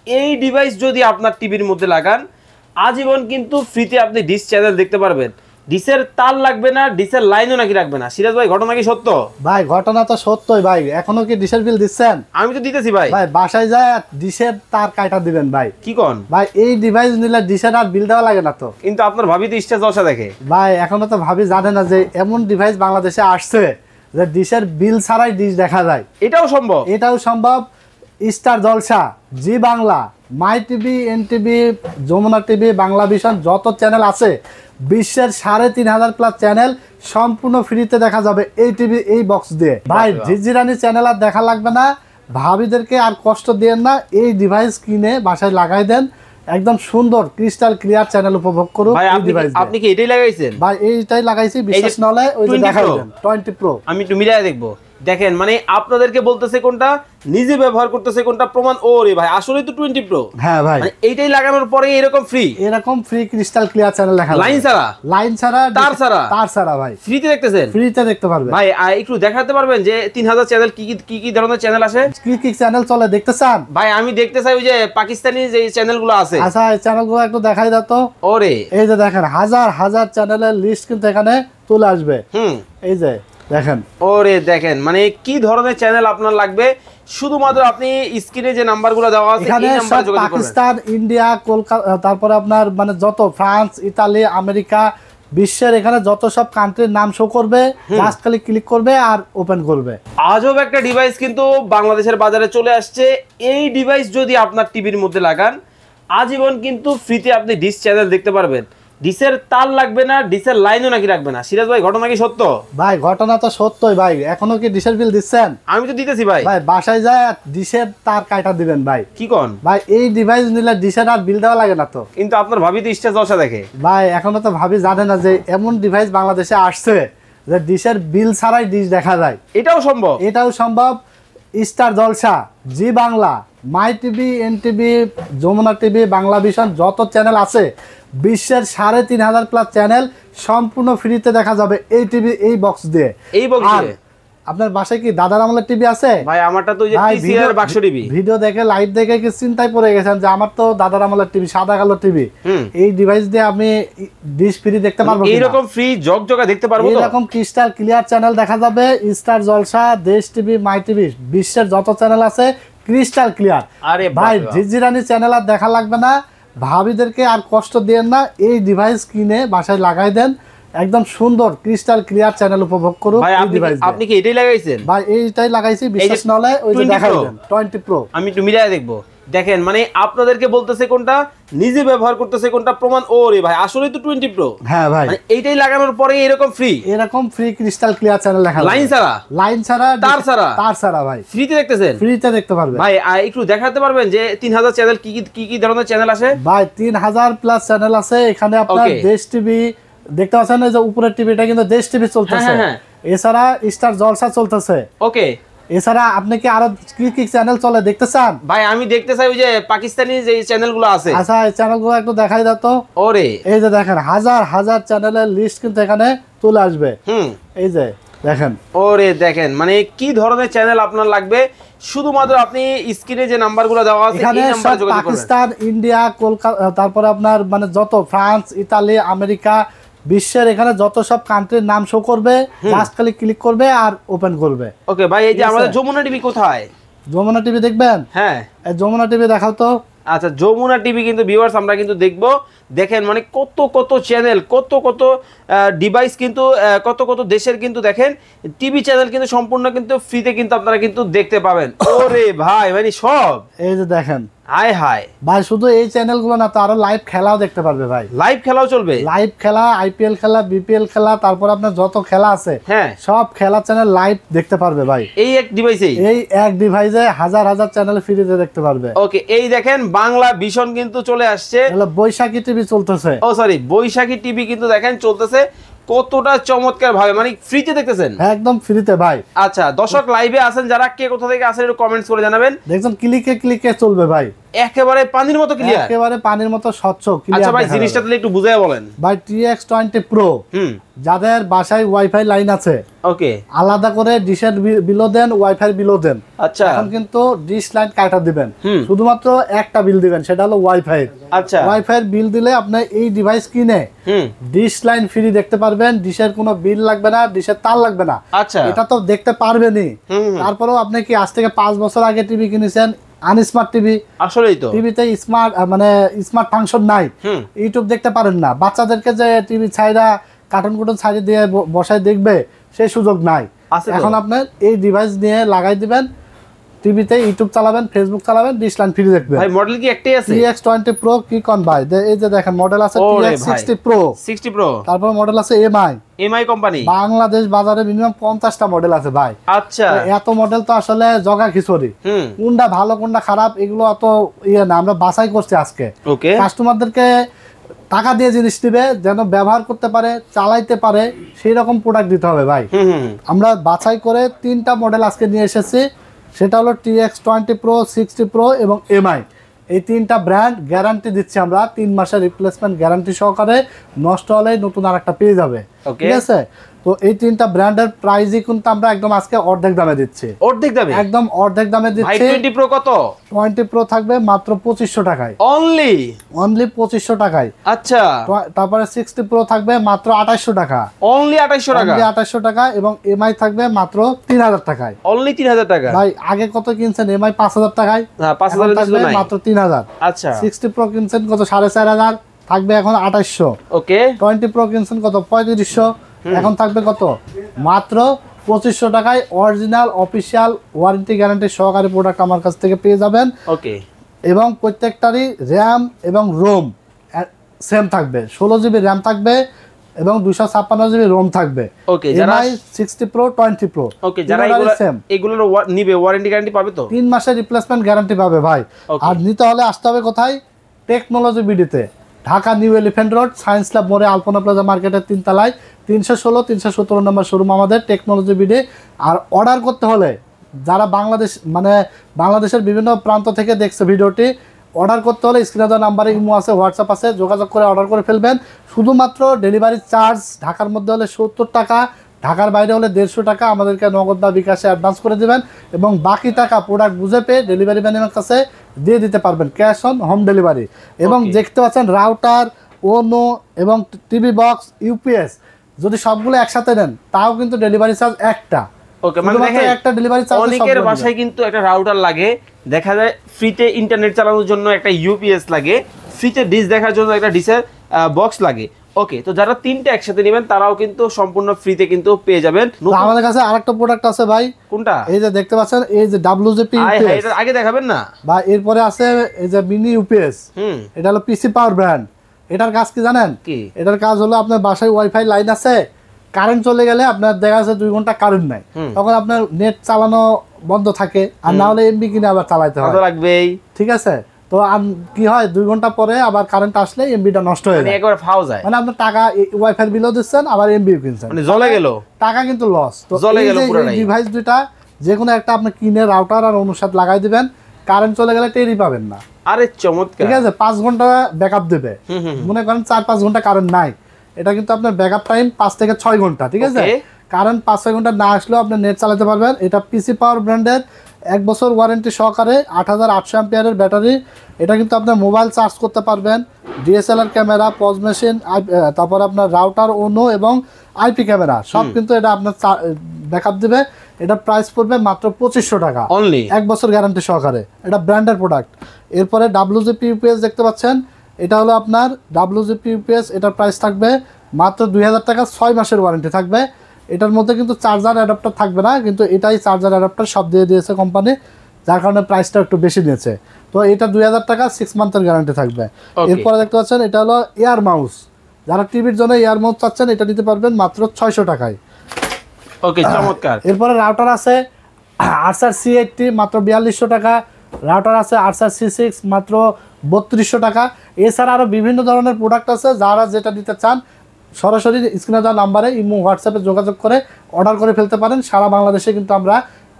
এই ডিভাইস যদি আপনার টিভির মধ্যে লাগান আজীবন কিন্তু ফ্রিতে আপনি ডিশ চ্যানেল দেখতে পারবেন। ডিশের তার লাগবে না, ডিশের লাইনও নাকি রাখবে না। সিরাজ ভাই ঘটনা কি সত্য? ভাই ঘটনা তো সত্যই ভাই। এখনো কি ডিশের বিল দিচ্ছেন? আমি তো দিতেছি ভাই। ভাই বাসায় যায় ডিশের তার কাটা দিবেন ভাই। কি কোন ভাই? এই ডিভাইস নিলে ডিশের আর বিল দেওয়া লাগে না তো। কিন্তু আপনার ভাবি তো স্টেজ দশা দেখে ভাই। এখনো তো ভাবি জানে না যে এমন ডিভাইস বাংলাদেশে আসছে যে ডিশের বিল ছাড়াই ডিশ দেখা যায়। এটাও সম্ভব? এটাও সম্ভব। Star Jalsha, Zee Bangla, My TV, NTV, Jamuna TV, Bangla Vision যত চ্যানেল আছে বিশ্বের ৩৫০০+ চ্যানেল সম্পূর্ণ ফ্রিতে দেখা যাবে এই টিভি এই বক্স দিয়ে। ভাই ঝিঝিরানি চ্যানেল আর দেখা লাগবে না। ভাবিদেরকে আর কষ্ট দিয়েন না, এই ডিভাইস কিনে বাসায় লাগাই দেন। একদম সুন্দর ক্রিস্টাল ক্লিয়ার চ্যানেল উপভোগ করুন এই ডিভাইস দিয়ে। আপনি কি এটাই লাগাইছেন? ভাই এইটাই লাগাইছি, বিশেষ নলে ওই যে দেখাই দেন 20 প্রো। আমি একটু মিলাই দেখবো। দেখেন মানে আপনাদেরকে বলতেছে কোনটা, নিজে ব্যবহার করতেছে কোনটা, প্রমাণ। ওরে ভাই আসলেই তো 20 প্রো। হ্যাঁ ভাই। মানে এইটাই লাগানোর পরে এরকম ফ্রি ক্রিস্টাল ক্লিয়ার চ্যানেল দেখা লাইন ছাড়া, তার ছাড়া ভাই ফ্রিতে দেখতেছেন। ফ্রিতে দেখতে পারবেন ভাই একটু দেখাতে পারবেন যে 3000 চ্যানেল কি ধরনের চ্যানেল আছে, কি চ্যানেল চলে দেখতে চান? ভাই আমি দেখতে চাই ওই যে পাকিস্তানি যে চ্যানেলগুলো আছে। আচ্ছা এই চ্যানেলগুলো একটু দেখাই দাও তো। ওরে এই যে দেখেন হাজার হাজার চ্যানেলের লিস্ট কিন্তু এখানে চলে আসবে। এই যে দেখেন। ওরে দেখেন মানে কি ধরনের চ্যানেল আপনার লাগবে, শুধুমাত্র আপনি স্ক্রিনে যে নাম্বারগুলো দেওয়া আছে এই নম্বরে যোগাযোগ করবেন। পাকিস্তান, ইন্ডিয়া, কলকাতা, তারপরে আপনার মানে যত ফ্রান্স, ইতালি, আমেরিকা, বিশ্বের এখানে যত সব কান্ট্রির নাম শো করবে, জাস্ট খালি ক্লিক করবে আর ওপেন করবে। আজব একটা ডিভাইস কিন্তু বাংলাদেশের বাজারে চলে আসছে। এই ডিভাইস যদি আপনার টিভির মধ্যে লাগান আজীবন কিন্তু ফ্রিতে আপনি ডিশ চ্যানেল দেখতে পারবেন। ডিশের তার লাগবে না, ডিশের লাইনও নাকি রাখবে না। সিরাজ ভাই ঘটনা কি সত্য? ভাই ঘটনা তো সত্যই ভাই। এখনো কি ডিশের বিল দিচ্ছেন? আমি তো দিতেছি ভাই। ভাই বাসায় যায় ডিশের তার কাটা দিবেন ভাই। কি কোন ভাই? এই ডিভাইস নিলে ডিশের আর বিল দেওয়া লাগে না তো। কিন্তু আপনার ভাবি তো স্টেজ দশা দেখে ভাই। এখনো তো ভাবি জানে না যে এমন ডিভাইস বাংলাদেশে আসছে যে ডিশের বিল ছাড়াই ডিশ দেখা যায়। এটাও সম্ভব? এটাও সম্ভব। Star Jalsha, Zee Bangla, My TV, NTV, Jamuna TV, Bangla Vision যত চ্যানেল আছে বিশ্বের ৩৫০০+ চ্যানেল সম্পূর্ণ ফ্রিতে দেখা যাবে এই টিভি এই বক্স দিয়ে। এই বক্স দিয়ে? আপনার বাসায় কি দাদার আমলের টিভি আছে? ভাই আমারটা তো ওই যে টিসিআর বাক্স টিভি। ভিডিও দেখে লাইভ দেখে কি চিন্তায় পড়ে গেছেন যে আমার তো দাদার আমলের টিভি, সাদা কালো টিভি। এই ডিভাইস দিয়ে আমি ডিশ ফ্রি দেখতে পারবো। এইরকম ফ্রি জগজগা দেখতে পারবো তো? এরকম ক্রিস্টাল ক্লিয়ার চ্যানেল দেখা যাবে। স্টার জলসা, দেশ টিভি, মাই টিভি বিশ্বের যত চ্যানেল আছে ক্রিস্টাল ক্লিয়ার। আরে ভাই ঝিঝিরানি চ্যানেল আর দেখা লাগবে না। ভাবিদেরকে আর কষ্ট দিয়েন না, এই ডিভাইস কিনে বাসায় লাগাই দেন। একদম সুন্দর ক্রিস্টাল ক্লিয়ার চ্যানেল উপভোগ করুন এই ডিভাইস দিয়ে। আপনি কি এটাই লাগাইছেন? ভাই এইটাই লাগাইছি, বিশেষ নলে ওই যে দেখাই দেন 20 প্রো। আমি একটু মিলাই দেখবো। দেখেন মানে আপনাদেরকে বলতেছে কোনটা, নিজে ব্যবহার করতেছে কোনটা, প্রমাণ। ওরে ভাই আসলেই তো 20 প্রো। হ্যাঁ ভাই। মানে এইটাই লাগানোর পরে এরকম ফ্রি ক্রিস্টাল ক্লিয়ার চ্যানেল দেখা লাইন ছাড়া, তার ছাড়া ভাই ফ্রিতে দেখতেছেন। ফ্রিতে দেখতে পারবেন। ভাই একটু দেখাতে পারবেন যে 3000 চ্যানেল কি ধরনের চ্যানেল আছে? ভাই 3000+ চ্যানেল আছে এখানে। আপনার দেশ টিভি দেখতে পাচ্ছেন, এই যে উপরের টিভিটা কিন্তু দেশ টিভি চলতেছে। এছাড়া স্টার জলসা চলতেছে। ওকে। এছাড়া আপনি কি আরো কি চ্যানেল চলে দেখতে চান? ভাই আমি দেখতে চাই ওই যে পাকিস্তানি যে চ্যানেলগুলো আছে। আচ্ছা এই চ্যানেলগুলো একটু দেখাই দাও তো। ওরে এই যে দেখেন হাজার হাজার চ্যানেলের লিস্ট কিন্তু এখানে চলে আসবে। এই যে দেখেন। ওরে দেখেন মানে কি ধরনের চ্যানেল আপনার লাগবে, শুধুমাত্র আপনি স্ক্রিনে যে নাম্বারগুলো দেওয়া আছে এই নম্বরে যোগাযোগ করবেন। পাকিস্তান, ইন্ডিয়া, কলকাতা, তারপরে আপনার মানে যত ফ্রান্স, ইতালি, আমেরিকা, বিশ্বের এখানে যত সব কান্ট্রির নাম শো করবে, জাস্ট খালি ক্লিক করবে আর ওপেন করবে। ওকে ভাই এই যে আমাদের যমুনা টিভি কোথায়? যমুনা টিভি দেখবেন? হ্যাঁ যমুনা টিভি দেখাও তো। আচ্ছা যমুনা টিভি কিন্তু ভিউয়ার্স আমরা কিন্তু দেখবো। দেখেন মানে কত চ্যানেল, কত ডিভাইস, কিন্তু কত দেশের কিন্তু দেখেন টিভি চ্যানেল কিন্তু সম্পূর্ণ কিন্তু ফ্রিতে কিন্তু আপনারা কিন্তু দেখতে পাবেন। ওরে ভাই মানে সব এই যে দেখেন। হায় হায় ভাই শুধু এই চ্যানেলগুলো না তো আরো লাইভ খেলাও দেখতে পারবে ভাই। লাইভ খেলাও চলবে? লাইভ খেলা, আইপিএল খেলা, বিপিএল খেলা, তারপর আপনার যত খেলা আছে হ্যাঁ সব খেলা চ্যানেল লাইভ দেখতে পারবে ভাই এই এক ডিভাইসেই। এই এক ডিভাইসে হাজার হাজার চ্যানেল ফ্রিতে দেখতে পারবে। ওকে এই দেখেন বাংলা ভিশন কিন্তু চলে আসছে। বৈশাখী টিভি চলতেছে। ও সরি বৈশাখী টিভি কিন্তু দেখেন চলতেছে। কতটা চমৎকার ভাবে মানে ফ্রিতে দেখতেছেন? একদম ফ্রিতে ভাই। আচ্ছা দর্শক লাইভে আছেন যারা, কে কোথা থেকে আছেন একটু কমেন্টস করে জানাবেন। দেখছেন ক্লিকে চলবে ভাই। একেবারে পানির মতো ক্লিয়ার, একেবারে পানির মতো স্বচ্ছ আচ্ছা ক্লিয়ার। ভাই জিনিসটা তাহলে একটু বুঝাইয়া বলেন ভাই TX20 Pro যাদের বাসায় ওয়াইফাই লাইন আছে, ওকে, আলাদা করে ডিশের বিলও দেন, ওয়াইফাই বিলও দেন, আচ্ছা এখন কিন্তু ডিশ লাইন কাটা দিবেন, শুধুমাত্র একটা বিল দিবেন, সেটা হলো ওয়াইফাই। আচ্ছা, ওয়াইফাই বিল দিলে আপনি এই ডিভাইস কিনে ডিশ লাইন ফ্রি দেখতে পারবেন, ডিশের কোনো বিল লাগবে না, ডিশের তার লাগবে না। আচ্ছা, এটা তো দেখতে পারবেনই। তারপরেও আপনি কি আজ থেকে 5 বছর আগে টিভি কিনেছেন, আনস্মার্ট টিভি, আসলেই তো টিভিতে স্মার্ট মানে স্মার্ট ফাংশন নাই, ইউটিউব দেখতে পারেন না, বাচ্চাদেরকে যে টিভি ছাইরা কার্টুন কুটুন ছাইড়ে দিয়ে বসায় দেখবে সেই সুযোগ নাই। এখন আপনার এই ডিভাইস নিয়ে লাগাই দিবেন, টিভিতে ইউটিউব চালাবেন, ফেসবুক চালাবেন, ডিশ লাইন ফ্রি দেখবেন। ভাই মডেল কি একটাই আছে? TX20 Pro কি কোন ভাই, এই যে দেখেন মডেল আছে TX60 Pro, 60 Pro, তারপর মডেল আছে এমআই কোম্পানি। বাংলাদেশ বাজারে মিনিমাম 50টা মডেল আছে ভাই। আচ্ছা, এত মডেল তো আসলে জগা খিচুড়ি, কোনটা ভালো কোনটা খারাপ এগুলো অত ইয়ে না, আমরা বাছাই করছি আজকে। ওকে, কাস্টমারদেরকে টাকা দিয়ে জিনিস দিবে, যেন ব্যবহার করতে পারে, চালাইতে পারে, সেই রকম প্রোডাক্ট দিতে হবে ভাই। আমরা বাছাই করে 3টা মডেল আজকে নিয়ে এসেছি, সেটা হলো TX20 Pro, 60 Pro এবং MI। এই 3টা ব্র্যান্ড গ্যারান্টি দিচ্ছি আমরা, 3 মাসের রিপ্লেসমেন্ট গ্যারান্টি সহকারে, নষ্ট হলে নতুন আরেকটা পেয়ে যাবে। ঠিক আছে, তো এই 3টা ব্র্যান্ডের প্রাইসই কিন্তু আমরা একদম আজকে অর্ধেক দামে দিচ্ছি। অর্ধেক দামে? একদম অর্ধেক দামে দিচ্ছি। 20 Pro কত? 20 Pro থাকবে মাত্র 2500 টাকায়, অনলি 2500 টাকায়। আচ্ছা, তারপরে 60 Pro থাকবে মাত্র 2800 টাকা, অনলি 2800 টাকা, 2800 টাকা। এবং MI থাকবে মাত্র 3000 টাকায়, অনলি 3000 টাকা। ভাই আগে কত কিনছেন MI? 5000 টাকায়, হ্যাঁ 5000 থাকবে মাত্র 3000। আচ্ছা, 60 Pro কিনছেন কত? 4500, থাকবে এখন 2800। ওকে, 20 Pro কিনছেন কত? 3500, এখন থাকবে কত? মাত্র 2500 টাকায়। অরিজিনাল অফিসিয়াল ওয়ারেন্টি গ্যারান্টি সহকারী প্রোডাক্ট আমার কাছ থেকে পেয়ে যাবেন। ওকে, এবং প্রত্যেকটারই র্যাম এবং রোম সেম থাকবে, 16 জিবি র্যাম থাকবে এবং 256 জিবি রোম থাকবে। ওকে, যারা 60 Pro, 20 Pro, ওকে, যারা এগুলো নিবে ওয়ারেন্টি গ্যারান্টি পাবে তো? 3 মাসের রিপ্লেসমেন্ট গ্যারান্টি পাবে ভাই। আর নিতে হলে আসতে হবে কোথায়? টেকনোলজি বিডিতে, Dhaka new elephant road, science lab মোড়ে, আলপনা প্লাজা মার্কেটের 3 তলায়, 316 317 নম্বর শোরুম আমাদের টেকনোলজি বিডি। আর অর্ডার করতে হলে যারা বাংলাদেশের বিভিন্ন প্রান্ত থেকে দেখছে ভিডিওটি, অর্ডার করতে হলে স্ক্রিনে দেওয়া নাম্বারে ইমো আছে, হোয়াটসঅ্যাপ আছে, যোগাযোগ করে অর্ডার করে ফেলবেন। শুধুমাত্র ডেলিভারি চার্জ ঢাকার মধ্যে হলে 70 টাকা, ঢাকার বাইরে হলে 150 টাকা আমাদেরকে নগদ বা বিকাশে অ্যাডভান্স করে দেবেন, এবং বাকি টাকা প্রোডাক্ট বুঝে পেয়ে ডেলিভারি ম্যানের কাছে দিয়ে দিতে পারবেন, ক্যাশ অন হোম ডেলিভারি। এবং দেখতে পাচ্ছেন রাউটার, ওনো এবং টিভি বক্স, ইউপিএস যদি সবগুলো একসাথে নেন তাও কিন্তু ডেলিভারি চার্জ একটা। ওকে, মানে দেখেন একটা ডেলিভারি চার্জ, অনেকের বাসায় কিন্তু একটা রাউটার লাগে, দেখা যায় ফ্রিতে ইন্টারনেট চালানোর জন্য একটা ইউপিএস লাগে, ফ্রিতে ডিশ দেখার জন্য একটা ডিশের বক্স লাগে। ওকে, তো যারা 3টা একসাথে নেবেন তারাও কিন্তু সম্পূর্ণ ফ্রিতে কিন্তু পেয়ে যাবেন। আমাদের কাছে আরেকটা প্রোডাক্ট আছে ভাই। কোনটা? এই যে দেখতে পাচ্ছেন, এই যে WJP ইউপিএস। এটা আগে দেখাবেন না ভাই? এরপরে আছে এই যে মিনি ইউপিএস, এটা হলো পিসি পাওয়ার ব্র্যান্ড। এটার কাজ কি জানেন? কি? এটার কাজ হলো আপনার বাসায় ওয়াইফাই লাইন আছে, কারেন্ট চলে গেলে আপনার দেখা যাচ্ছে 2 ঘন্টা কারেন্ট নাই, তখন আপনার নেট চালানো বন্ধ থাকে, আর না হলে এমবি কিনে আবার চালাতে হয়, লাগবেই। ঠিক আছে, তো কি হয় 2 ঘন্টা পরে আবার কারেন্ট আসলে এমবিটা নষ্ট হয়ে যায়, একবার ফাও যায়। মানে আপনার টাকা ওয়াইফাই বিলও দিচ্ছেন, আবার এমবিও কিনছেন, মানে জ্বলে গেল, টাকা কিন্তু লস। তো জ্বলে গেল পুরোটাই। ডিভাইস দুইটা যে কোনো একটা আপনি কিনে রাউটার আর অনুসার লাগাই দিবেন, কারেন্ট চলে গেলে টেরই পাবেন না। আরে চমৎকার। ঠিক আছে, 5 ঘন্টা ব্যাকআপ দেবে। মনে করেন 4-5 ঘন্টা কারেন্ট নাই, এটা কিন্তু আপনার ব্যাকআপ টাইম 5 থেকে 6 ঘন্টা। ঠিক আছে, কারেন্ট 5-6 ঘন্টা না আসলেও আপনি নেট চালাতে পারবেন। এটা পিসি পাওয়ার ব্র্যান্ডের 1 বছর ওয়ারেন্টি সহকারে, 8800 অ্যাম্পিয়ারের ব্যাটারি। এটা কিন্তু আপনার মোবাইল চার্জ করতে পারবেন, ডিএসএলআর ক্যামেরা, পজ মেশিন, তারপর আপনার রাউটার, ওনো এবং আইপি ক্যামেরা সব কিন্তু এটা আপনার ব্যাকআপ দিবে। এটা প্রাইস পড়বে মাত্র 2500 টাকা অনলি, 1 বছর গ্যারান্টি সহকারে। এটা ব্র্যান্ডের প্রোডাক্ট। এরপরে WJP ইউপিএস দেখতে পাচ্ছেন, এটা হলো আপনার WJP ইউপিএস। এটার প্রাইস থাকবে মাত্র 2000 টাকা, 6 মাসের ওয়ারেন্টি থাকবে। এটার মধ্যে কিন্তু চার্জার অ্যাডাপ্টার থাকবে না, কিন্তু এটাই চার্জার অ্যাডাপ্টার সব দিয়ে দিয়েছে কোম্পানি, যার কারণে প্রাইসটা একটু বেশি নিয়েছে। তো এটা 2000 টাকা, 6 মান্থের গ্যারান্টি থাকবে। এরপরে দেখতে পাচ্ছেন, এটা হলো এয়ার মাউস। যারা টিভির জন্য এয়ার মাউস চাচ্ছেন, এটা নিতে পারবেন মাত্র 600 টাকায়। ওকে, চমৎকার। এরপরে রাউটার আছে Acer C80 মাত্র 4200 টাকা। রাউটার আছে Acer C6 মাত্র 3200 টাকা। এছাড়া আরও বিভিন্ন ধরনের প্রোডাক্ট আছে, যারা যেটা নিতে চান সরাসরি স্ক্রিনে দেওয়া নাম্বারে ইমো হোয়াটসঅ্যাপে যোগাযোগ করে অর্ডার করে ফেলতে পারেন। সারা বাংলাদেশে কিন্তু আমরা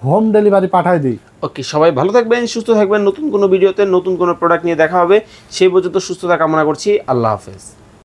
হোম ডেলিভারি পাঠাই দিই। ওকে, সবাই ভালো থাকবেন, সুস্থ থাকবেন। নতুন কোনো ভিডিওতে নতুন কোনো প্রোডাক্ট নিয়ে দেখা হবে। সেই পর্যন্ত সুস্থতা কামনা করছি। আল্লাহ হাফেজ।